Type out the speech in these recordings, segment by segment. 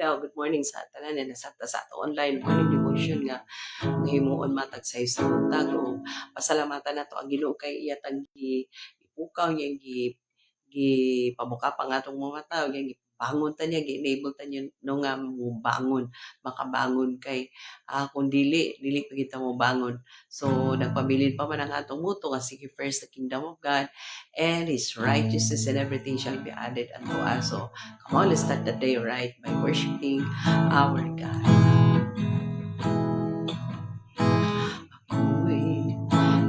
adlaw, good morning sa tanan na nasabta sa ato online morning devotion nga himuon matag sa buntag o pasalamatan nato ang Ginoo kay iya tag ipukaw niya gi pabuka pa nga atong mga tawo gi bangon ta niya gi-enable ta niya no nga mo bangon makabangon kay kung dili pa kita mo bangon. So nagpabilin pa man ang atong muto nga sige first the kingdom of God and His righteousness and everything shall be added unto us. So come on, let's start the day right by worshiping our God. Ako'y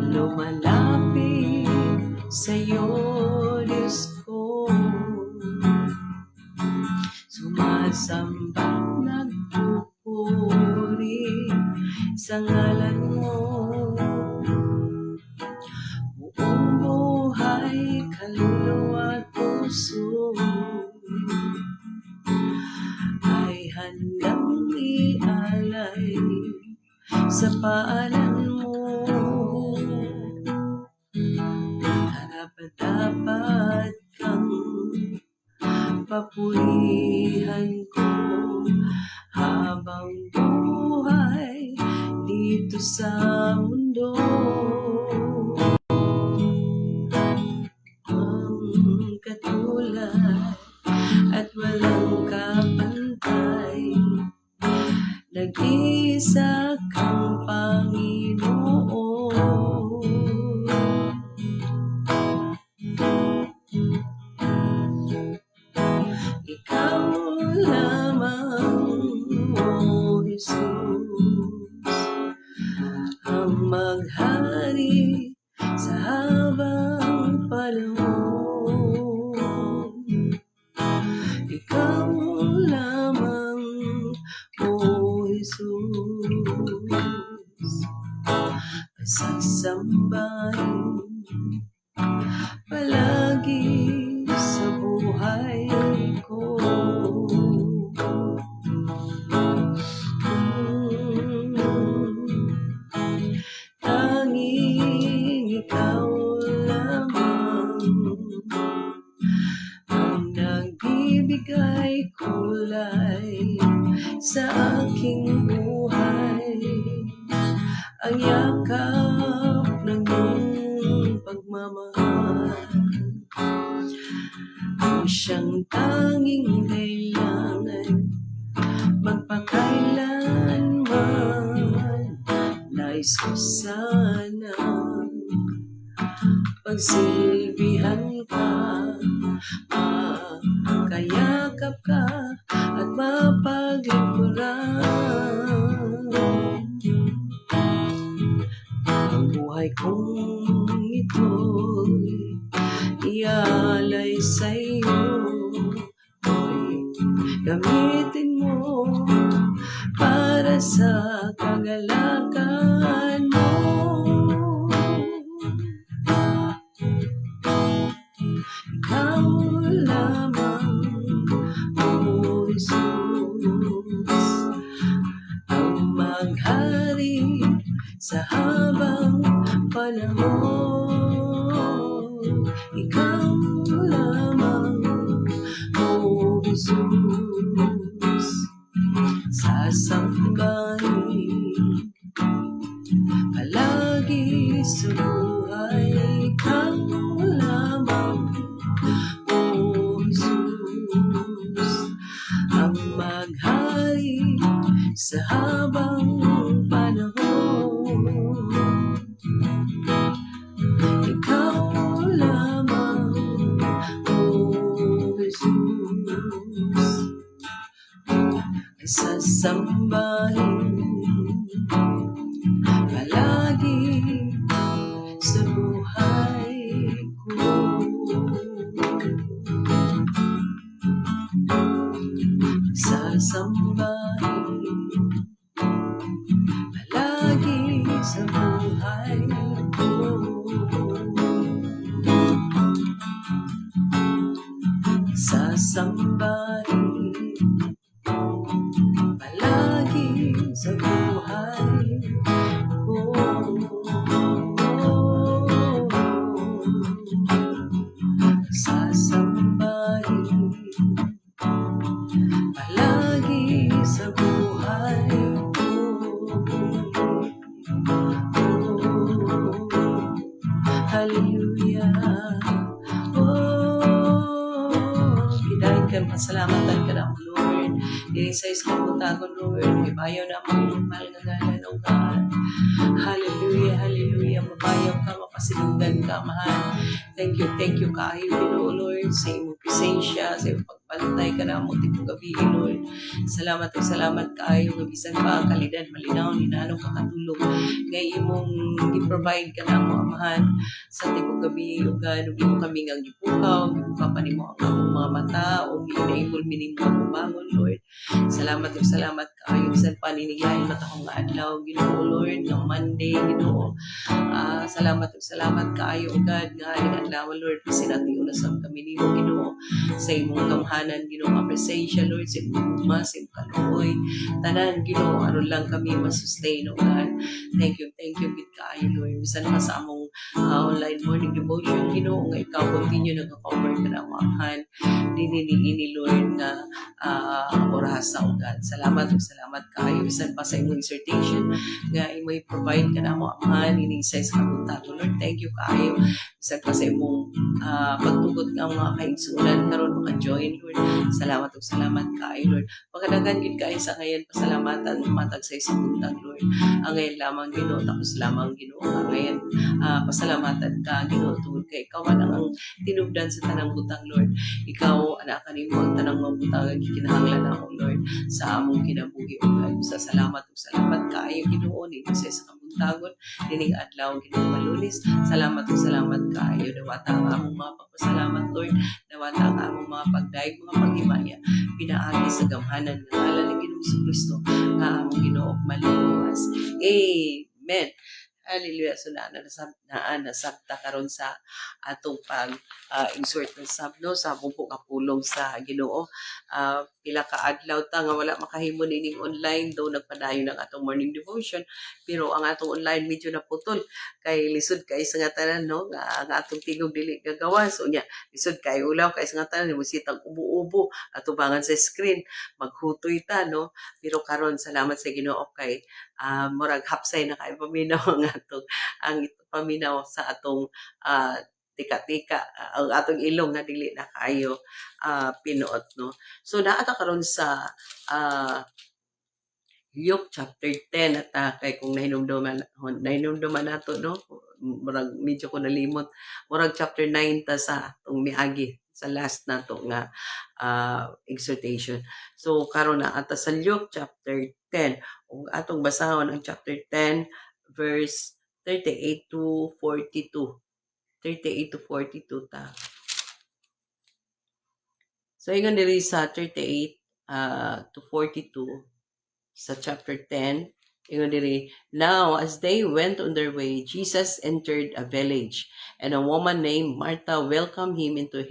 lumalapit sa'yo, Diyos ko. Sumasamba, nagpupuri sa ngalan mo. Buong buhay, kaluluwa at puso ay handang ialay sa paalan mo. Dapat kang papurihan ko habang buhay dito sa mundo. Ang katulad at walang kapantay, nag-iisa kang Panginoon. Ikaw lamang, O Jesus, ang maghari sa habang panahon. Ikaw lamang, O Jesus, sasambahin palagi sa buhay ko. Tanging ikaw lamang ang nagbibigay kulay sa aking buhay. Ang yakap ng iyong pagmamahal ang siyang tanging kailangan magpakailanman. Nais ko sana pagsilbihan ka, makayakap ka at mapaglingkuran. Ang buhay kong ito'y ialay sa'yo, gamitin mo para sa kagalakan mo. Ikaw lamang, O Jesus, ang maghari sa habang panahon. Ikaw lamang, O Jesus, sasambahin palagi sa buhay. Ikaw lamang, O Jesus, ang maghari sa habang panahon. Ikaw lamang, O Jesus, sasambahin palagi sa buhay ko. Sasambahin palagi sa buhay ko. Sasambahin palagi sa buhay ko. Sasambahin palagi pasalamatan ka na mo, Lord. Dili sa iskabutagon, Lord. Ibayaw na ang mahal nga ngalan, O God. Hallelujah, hallelujah. Mabayaw ka, mapasilungan ka, mahal. Thank you kaayo, Ginoo, Lord, sa imong presensya, sa imong pagbantay ka na mo tipong gabi, Lord. Salamat kaayo nga bisan pa ang kalidad malinaw ni nanong kakatulog ngay imong gi-provide ka na mo, amahan, sa tipong gabi, O God. Ug imo kami nga gipukaw, gipukaw pa nimo ang among mga mata, ug gi-enable mi nimo ang bangon, Lord. Salamat kaayo bisan pa niniglain matahong nga adlaw, Ginoo, Lord, nga Monday, Ginoo. Salamat kaayo, O God, nga aning adlaw, Lord, kasi natin unasam kami nimo, Ginoo, sa imong kamhanan, Ginoo, nga presensya, Lord, sa imong gugma, sa imong kaluoy, tanan, Ginoo, aron lang kami masustain, O God. Thank you, gid kaayo, Lord. Bisan pa sa among online morning devotion, Ginoo, nga ikaw continue nag-cover ka na amahan, ini, Lord, nga orasa, O God. Salamat kaayo, bisan pa sa imong exhortation, nga imong provide ka na mo, amahan, ini sa kabuntago, Lord. Thank you kaayo, bisan pa sa imong pagtugot ng mga kaigsunan karon maka-join, Lord. Salamat kaayo, Lord. Pagkadagan gid kaayo sa ngayon, pasalamatan matag sa isang buntag, Lord. Ang ngayon lamang, Ginoo, tapos lamang, Ginoo. Ang ngayon pasalamatan ka, Ginoo, tungod kay ikaw man ang tinubdan sa tanang butang, Lord. Ikaw anak kanimo ang tanang mga butang nga gikinahanglan namo, Lord, sa among kinabuhi, O God. Salamat kaayo, Ginoo, ni sa kabuntagon dining adlaw, Ginoo, Malunis. Salamat kaayo, dawata ang among mga pagpasalamat, Lord. Dawata ang among mga pagdaig, mga paghimaya, pinaagi sa gamhanan ng ngalan ni Ginoong Kristo nga among Ginoo maluwas. Amen. Hallelujah. So nasabta karon sa atong pag insert ng sabno sa bumpo kapulong sa Ginoo. Pila ka adlaw ta nga wala makahimo nining online, do nagpadayon ng atong morning devotion, pero ang atong online medyo naputol kay lisod kay sa nga tanan, no, nga atong tingog dili gagawa. So nya lisod kay ulaw kay sa nga tanan musitang ubo-ubo atubangan sa screen, maghutoy ta, no. Pero karon salamat sa Ginoo kay murag hapsay na kay paminaw ang paminaw sa atong tika-tika, ang atong ilong nga dili na kaayo pinuot, no. So naata karon sa Luke chapter 10 at kay kung nahinumduman nato, no, murag medyo ko nalimot, murag chapter 9 ta sa atong miagi sa last nato nga exhortation. So karon na ata sa Luke chapter 10, ug atong basahon ang chapter 10 verse 38 to 42. 38 to 42 ta. So ingon diri sa 38 to 42 sa chapter 10, ingon diri, now as they went on their way, Jesus entered a village, and a woman named Martha welcomed him into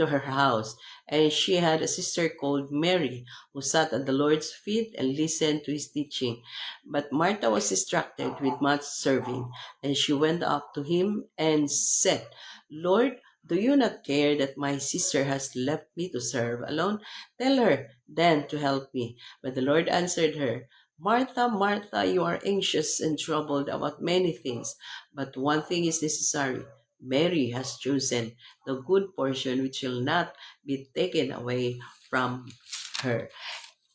her house. And she had a sister called Mary, who sat at the Lord's feet and listened to his teaching. But Martha was distracted with much serving, and she went up to him and said, Lord, do you not care that my sister has left me to serve alone? Tell her then to help me. But the Lord answered her, Martha, Martha, you are anxious and troubled about many things, but one thing is necessary. Mary has chosen the good portion which will not be taken away from her.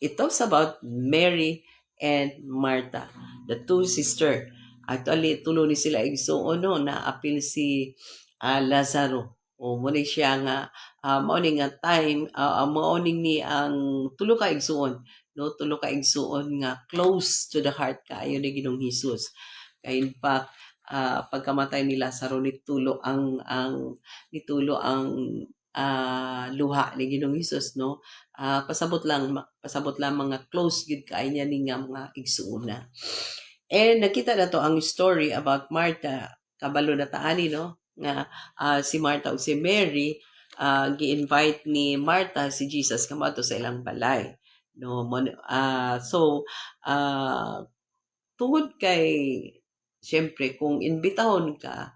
It talks about Mary and Martha, the two sisters. Actually, tulo ni sila igsuon, no, na apil si Lazaro. O muna siya nga morning nga time, morning ni ang tulo ka igsuon, no, tulo ka igsuon nga close to the heart kaayo ni Ginoong Hesus. Kay in fact, pagkamatay ni Lazaro nitulo ang luha ni Ginoong Hesus, no. Pasabot lang mga close gid kaayo niya ni nga mga igsuona. And nakita na to ang story about Martha, kabalo na taani, no, nga si Martha o si Mary, gi-invite ni Martha si Jesus kamato sa ilang balay, no. So tungod kay syempre kung imbitahon ka,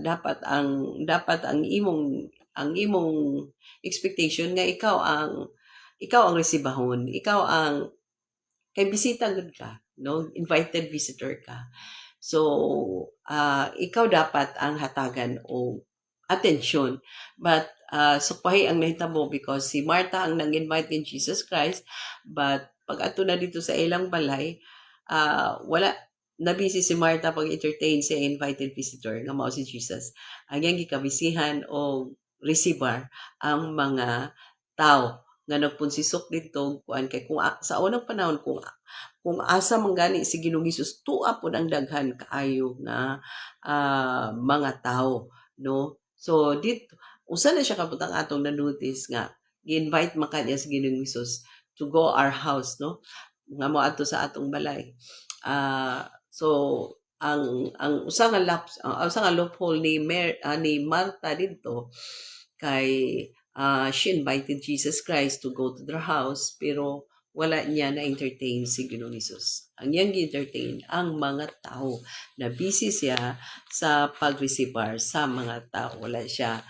dapat ang imong expectation nga ikaw ang resibahon, ikaw ang kay bisita gud ka, no, invited visitor ka. So ikaw dapat ang hatagan o attention. But sukwahi ang nahitabo because si Martha ang nang-invite ni Jesus Christ, but pag ato na dito sa ilang balay, wala na busy si Martha pag entertain sa invited visitor nga mao si Jesus. Ang iyang gikabisihan o receiver ang mga tao nga nagpunsisok dito kuan kay kung sa unang panahon kung asa manggani si Ginoong Hesus tuwa pud ang daghan kaayo nga mga tao, no. So dito usa na siya kabutang atong na-notice nga gi-invite man kaniya si Ginoong Hesus to go our house, no, nga moadto sa atong balay. So ang usa nga loophole ni Martha didto kay she invited Jesus Christ to go to their house pero wala niya na-entertain si Ginoong Hesus. Ang iyang gi-entertain ang mga tao na busy siya sa pag-receiver sa mga tao. Wala siya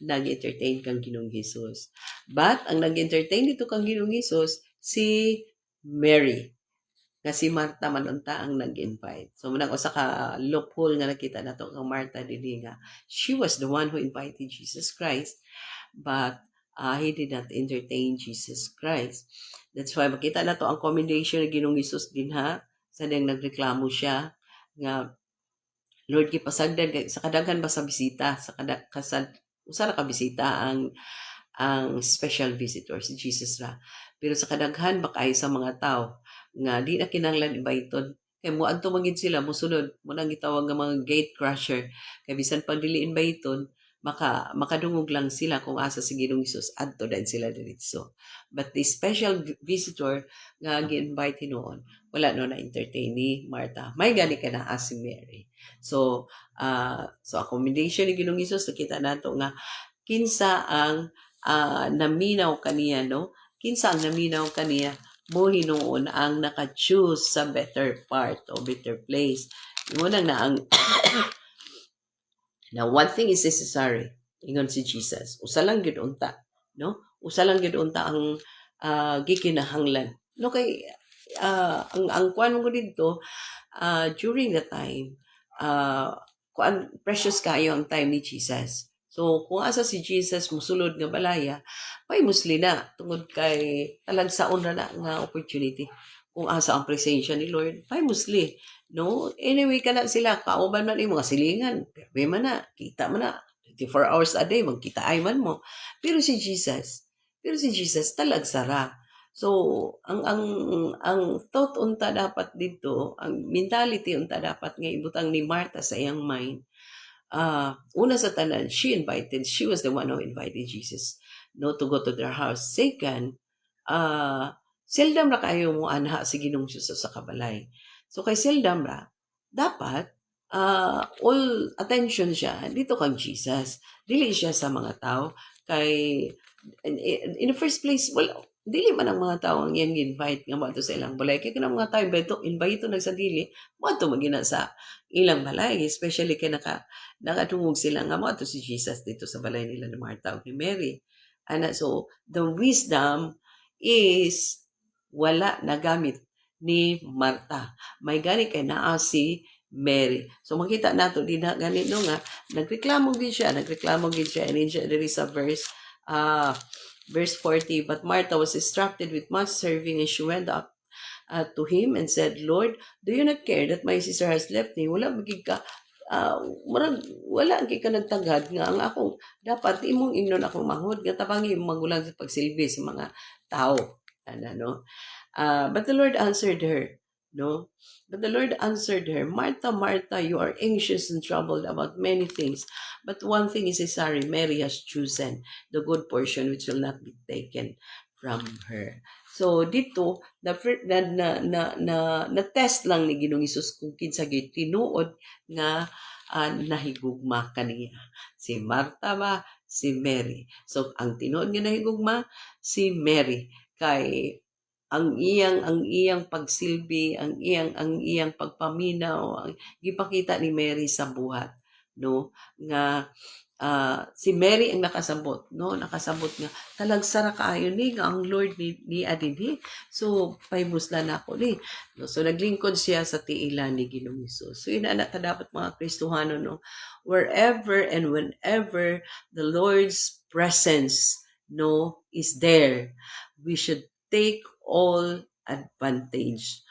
nag-entertain kang Ginoong Hesus. But ang nag-entertain dito kang Ginoong Hesus si Mary. Nga si Martha manunta ang nag-invite. So munang usa ka loophole nga nakita nato kang Martha dinhi nga she was the one who invited Jesus Christ, but he did not entertain Jesus Christ. That's why makita nato ang commendation ni Ginoong Hesus dinha sa ding nagreklamo siya nga Lord gipasagdan kay sa kadaghan ba sa bisita sa usa ra ka bisita ang special visitor si Jesus ra. Pero sa kadaghan bakay sa mga tao nga di na kinahanglan ibayton kay moadto magid sila mosunod mo nang gitawag nga mga gate crusher kay bisan pag dili inbayton makadungog lang sila kung asa si Ginoong Hesus adto dahil sila diretso. But the special visitor nga gi-invite noon wala no na entertain ni Martha. May gani ka na si Mary. So accommodation ni Ginoong Hesus nakita nato nga kinsa ang naminaw kaniya, no? Kinsa ang naminaw kaniya mo hinuon ang naka-choose sa better part o better place. Muna na ang now one thing is necessary ingon si Jesus. Usa lang gyud unta, no? Usa lang gyud unta ang gikinahanglan. No kay ang kuan mo dito during the time kuan precious kayo ang time ni Jesus. So, kung asa si Jesus musulod nga balaya, may musli na tungod kay talagsaon na nga opportunity. Kung asa ang presensya ni Lord, may musli. No? Anyway, kana sila, kauban man yung mga silingan. Pero man na, kita man na. 24 hours a day, magkita ay man mo. Pero si Jesus talagsara. So, ang thought unta dapat dito, ang mentality unta dapat nga ibutang ni Martha sa iyang mind, una sa tanan, she was the one who invited Jesus, no, to go to their house. Second, seldom ra kayo mo anha si Ginoong Hesus sa kabalay. So kay seldom ra, dapat all attention siya dito kang Jesus. Dili siya sa mga tao kay in the first place, well, dili man ang mga tao ang iyang invite nga moadto sa ilang balay kay kanang mga tao invite nagsadili moadto magina sa ilang balay, especially kay nakatungog sila nga moadto si Jesus dito sa balay nila ni Martha ug ni Mary. So the wisdom is wala nagamit ni Martha. May gani kay naa si Mary. So makita nato din na ganito nga nagreklamo gid siya and in siya diri sa verse 40, but Martha was distracted with much serving, and she went up to him and said, Lord, do you not care that my sister has left me? Wala magig ka, wala ang ka nagtagad nga ang akong dapat imong ingnon akong manghod nga tabangi magulang sa pagsilbi sa mga tao. No? But the Lord answered her, no? But the Lord answered her, Martha, Martha, you are anxious and troubled about many things, but one thing is necessary. Mary has chosen the good portion which will not be taken from her. So dito na test lang ni Ginoong Hesus kung kinsa gyud tinuod nga nahigugma kaniya. Si Martha ba, si Mary. So ang tinuod nga nahigugma si Mary kay ang iyang pagsilbi, ang iyang pagpaminaw, ang gipakita ni Mary sa buhat, no, nga si Mary ang nakasabot, no? Nakasabot nga. Talagsara kaayo ni nga ang Lord ni adinhi. So, pahibuslan ako ni. No? So, naglingkod siya sa tiila ni Ginoong Hesus. So, yun na ta dapat mga Kristohano, no? Wherever and whenever the Lord's presence, no, is there, we should take all advantage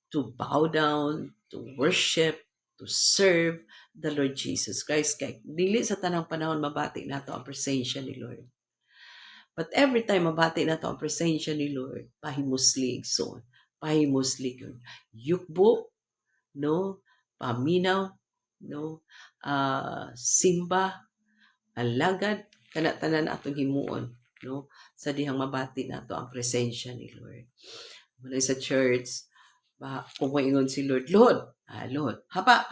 to bow down, to worship, to serve the Lord Jesus Christ. Kay dili sa tanang panahon mabati nato ang presensya ni Lord. But every time mabati nato ang presensya ni Lord, pahimuslig so, pahimuslig yun. Yukbo, no? Paminaw, no? Simba, alagad, kana tanan atong himuon, no? Sa dihang mabati nato ang presensya ni Lord. Mula sa church, kung maingon si Lord, Lord, hapa.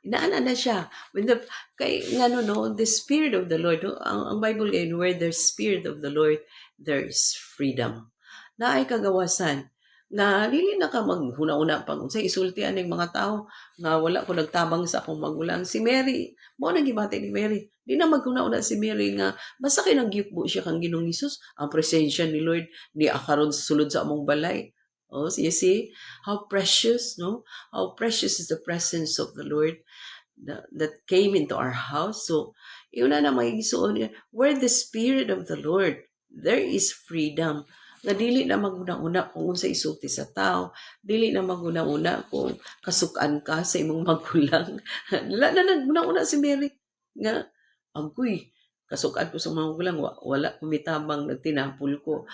Inaana na siya. When the Spirit of the Lord, no? Ang Bible ngayon, where there's Spirit of the Lord, there's freedom. Na ay kagawasan. Na dili na ka maghuna-una pang unsay isultian ng mga tao nga wala ko nagtabang sa akong magulang. Si Mary, mo nang gibati ni Mary. Di na maghuna-una si Mary nga basta kay nagyukbo siya kang Ginoong Hesus, ang presensya ni Lord ni akaron sulod sa among balay. Oh, so you see how precious, no? How precious is the presence of the Lord that came into our house. So, yun na magigsuon, where the Spirit of the Lord, there is freedom. Nga dili na maguna-una kung unsa isulti sa tao, dili na maguna-una kung kasukan ka sa imong magulang. Wala na naguna-una si Mary nga agoy kasukan ko sa mga magulang, wala kumitabang nagtinapol ko.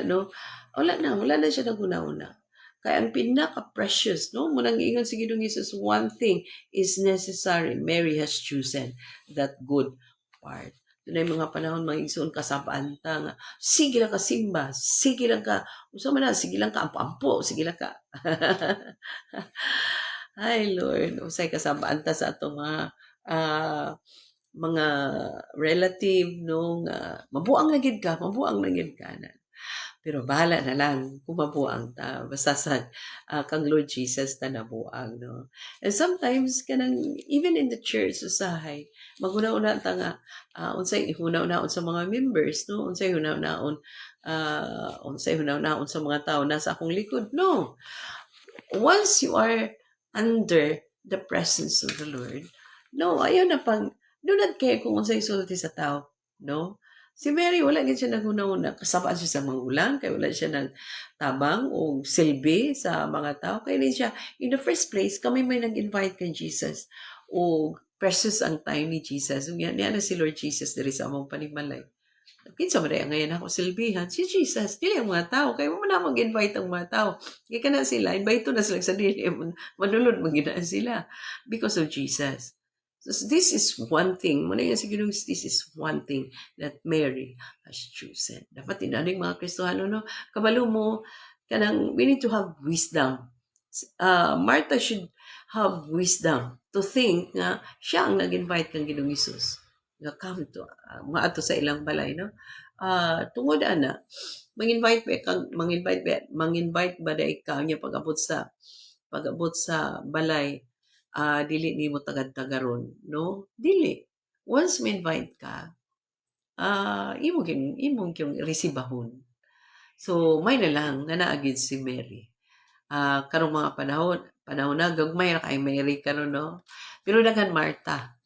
No? Wala na siya naguna-una. Kaya ang pinaka-precious, no? Munang ingon si Ginoong Hesus, one thing is necessary. Mary has chosen that good part. Doon ay mga panahon, mga igsoon kasabaanta nga, sige lang ka simba, sige lang ka, sige lang ka ampo-ampo, sige lang ka. Ay, Lord, usay kasabaanta sa atong mga relative, no, nga, mabuang na gid ka na. Pero bahala na lang kung mabuang ta. Basta sa kang Lord Jesus na nabuang, no? And sometimes, even in the church, usahay, maguna-una ta nga, unsay ihuna-unaon sa mga members, no? Unsay ihuna-unaon sa mga tao nasa akong likod. No. Once you are under the presence of the Lord, no, ayaw na pang, dunad kayo kung unsay isulti sa tao, no? Si Mary, wala gid siya naguna-una. Kasabaan siya sa mga ulang, kaya wala siya nagtabang o silbi sa mga tao. Kaya din siya, in the first place, kami may nag-invite kay Jesus. O precious ang time ni Jesus. Yan na si Lord Jesus diri sa among panimalay. Kinsa man ngayon ako silbihan, si Jesus, dili ang mga tao. Kaya mo na mag-invite ang mga tao. Kaya ka na sila, invite na sila sa dili. Manulod mag-inaan sila because of Jesus. So this is one thing. Muna yan siguro, this is one thing that Mary has chosen. Dapat tinaning mga Kristohano, no? Kabalo mo, we need to have wisdom. Martha should have wisdom to think nga siya ang nag-invite kang Ginoong Hesus. Nga come to, mga ato sa ilang balay, no? Tungod ana, mang-invite ba da ikaw niya pag-abot sa balay, dili ni mo tagad-tagaron, no? Dili. Once ma-invite ka, imong yung resibahon. So, may na lang nga naagid si Mary. Karong mga panahon na, gagmay na kay Mary karon, no? Pero dagan Martha.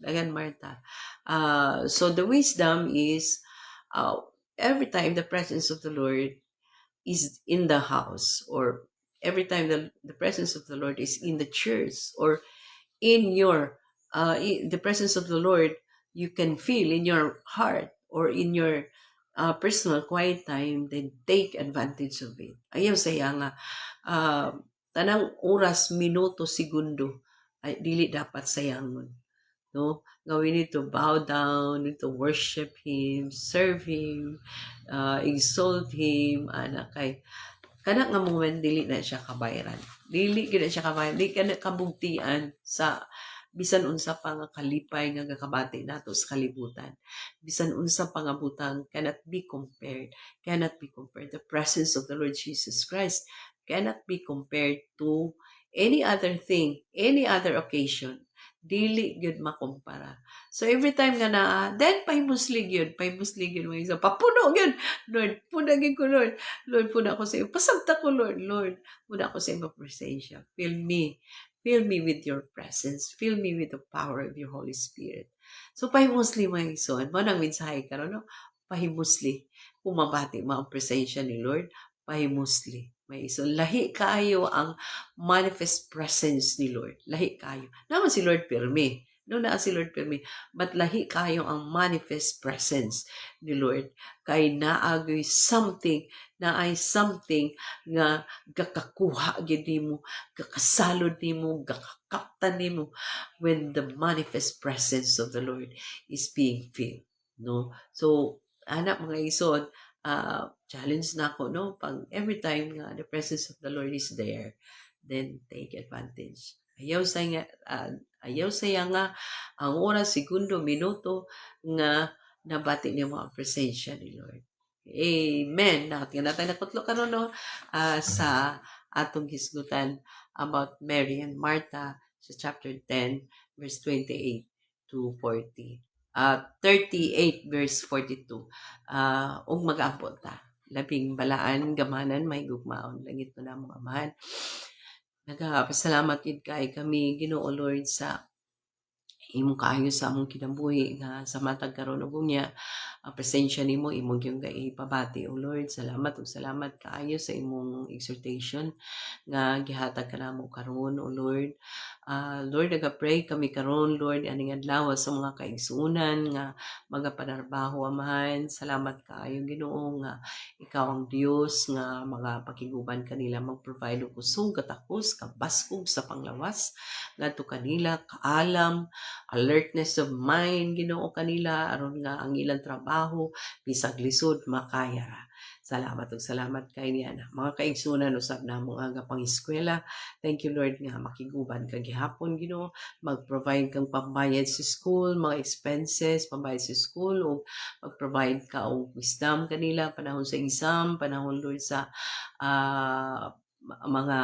So, the wisdom is, every time the presence of the Lord is in the house, or every time the presence of the Lord is in the church, or in your the presence of the Lord you can feel in your heart or in your personal quiet time, then take advantage of it. Ayaw saya nga tanang oras, minuto, segundo ay dili dapat sayangon, no? Nga we need to bow down, we need to worship Him, serve Him, exalt Him, kay kana nga moment dili na siya kabayaran. Dili ka na kabugtian sa bisan unsa pa nga kalipay nga gakabati nato sa kalibutan. Bisan unsa pa nga butang cannot be compared. The presence of the Lord Jesus Christ cannot be compared to any other thing, any other occasion Dili gyud makumpara. So every time nga na, then pahimuslig yun mga isa. Papuno yun, Lord. Puna gyud ko, Lord. Lord, puna ko sa iyo. Pasagta ko, Lord. Lord, puna ko sa iyo presensya. Fill me. Fill me with your presence. Fill me with the power of your Holy Spirit. So pahimusli mga ison. Mo nang mensahe karon, no? Pahimusli. Pumabati mo ang presensya ni Lord. Pahimusli. May ison. Lahi kaayo ang manifest presence ni Lord. Lahi kayo. Naman si Lord pirmi. No na si Lord pirmi. But lahi kayo ang manifest presence ni Lord. Kay naay something nga gakakuha gid nimo, gakasalod nimo, gakakaptan nimo when the manifest presence of the Lord is being filled. No? So, anak mga ison, challenge na ako, no? Pag every time nga the presence of the Lord is there, then take advantage. Ayaw saya nga ang oras, segundo, minuto nga nabati niya mga presensya ni Lord. Amen. Natin natin nakutlo karon, no? Sa atong hisgutan about Mary and Martha sa chapter 10 verse 28 to 40. 38 verse 42. Ug mag-ampot ta. Labing balaan, gamanan, may gugmaon. Langit mo na mga amahan. Nagapasalamat gid kay kami, Ginoo Lord, sa imong kaayo sa among kinabuhi nga sa matag karon ug unya ang presensya nimo imong gyud ipabati, O Lord. Salamat ug salamat kaayo sa imong exhortation nga gihatag kanamo karon, O Lord. Lord, nagapray kami karon, Lord, aning adlaw sa mga kaigsuonan nga magapanarbaho, Amahan. Salamat kaayo, Ginoo, nga ikaw ang Dios nga mga pakiguban kanila mag-provide og kusog katakos kabaskog sa panglawas ngadto kanila kaalam, alertness of mind, Ginoo, kanila aron nga ang ilang trabaho bisag lisod makaya ra. Salamat ug salamat kay niya na mga kaigsunan usab na mong aga pang eskwela. Thank you, Lord, nga makiguban ka gihapon, Ginoo, mag-provide kang pambayad sa school, mga expenses pambayad sa school, o mag-provide ka og wisdom kanila panahon sa exam, panahon, Lord, sa mga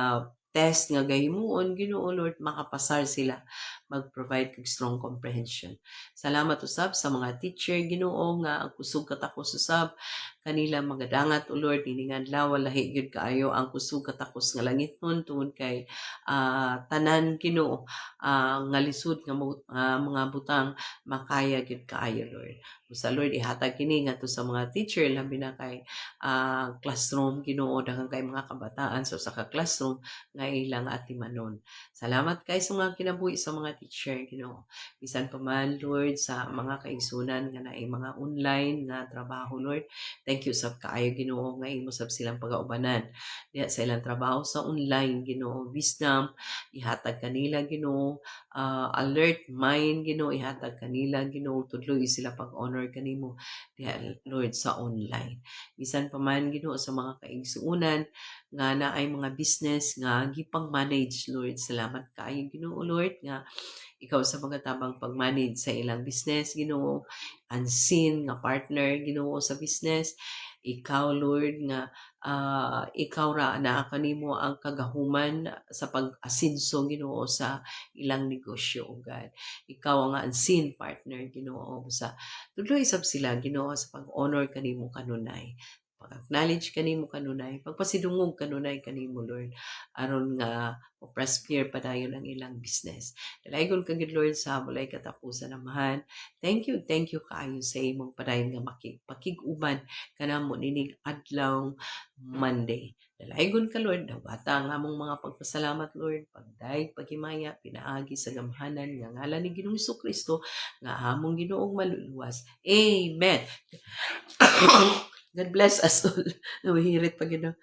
test nga gahimuon, Ginoo, Lord, makapasar sila, mag-provide kag strong comprehension. Salamat usab sa mga teacher, Ginoo, nga ang kusog katakos usab kanila magadangat, O Lord, ining adlaw lahi gyud kaayo ang kusog katakos nga langiton tungod kay tanan, Ginoo, nga lisod nga mga butang makaya gyud kaayo, Lord. Sa Lord, ihatag kini ngadto sa mga teacher labi na kay classroom, Ginoo, daghang kay mga kabataan so sa classroom nga ilang atimanon. Salamat kay sa mga kinabuhi sa mga teacher, Ginoo. Bisan pa man, Lord, sa mga kaigsunan nga naay mga online nga trabaho, Lord. Thank you sab kaayo, Ginoo, nga imo sab silang pagaubanan diha sa ilang trabaho sa online, Ginoo. Wisdom ihatag kanila, Ginoo. Alert mind, Ginoo, ihatag kanila, Ginoo. Tudloy sila pag-honor kanimo diha, Lord, sa online. Bisan pa man, Ginoo, sa mga kaigsuonan nga naay mga business nga gipang-manage, Lord. Salamat kaayo, Ginoo, Lord, nga ikaw sa mga tabang pag-manage sa ilang business, Ginoo. Unseen nga partner, Ginoo, sa business. Ikaw, Lord, nga ikaw ra naa kanimo ang kagahuman sa pag-asinso, Ginoo, sa ilang negosyo, O God. Ikaw ang unseen partner, Ginoo, sa tuloy sab sila, Ginoo, sa pag-honor kanimo kanunay, pag-acknowledge kanimo kanunay, pagpasidungog kanunay kanimo, Lord, aron nga prosper padayon ang ilang business. Dalaygon ka gid, Lord, sa walay katapusan, Amahan. Thank you kaayo sa imong padayon nga pakig-uban kanamo nining adlaw Monday. Dalaygon ka, Lord, dawata ang among mga pagpasalamat, Lord, pagdayeg paghimaya pinaagi sa gamhanan nga ngalan ni Ginoong Kristo nga among Ginoong maluluwas. Amen. God bless us all. Nahihirit pa gino.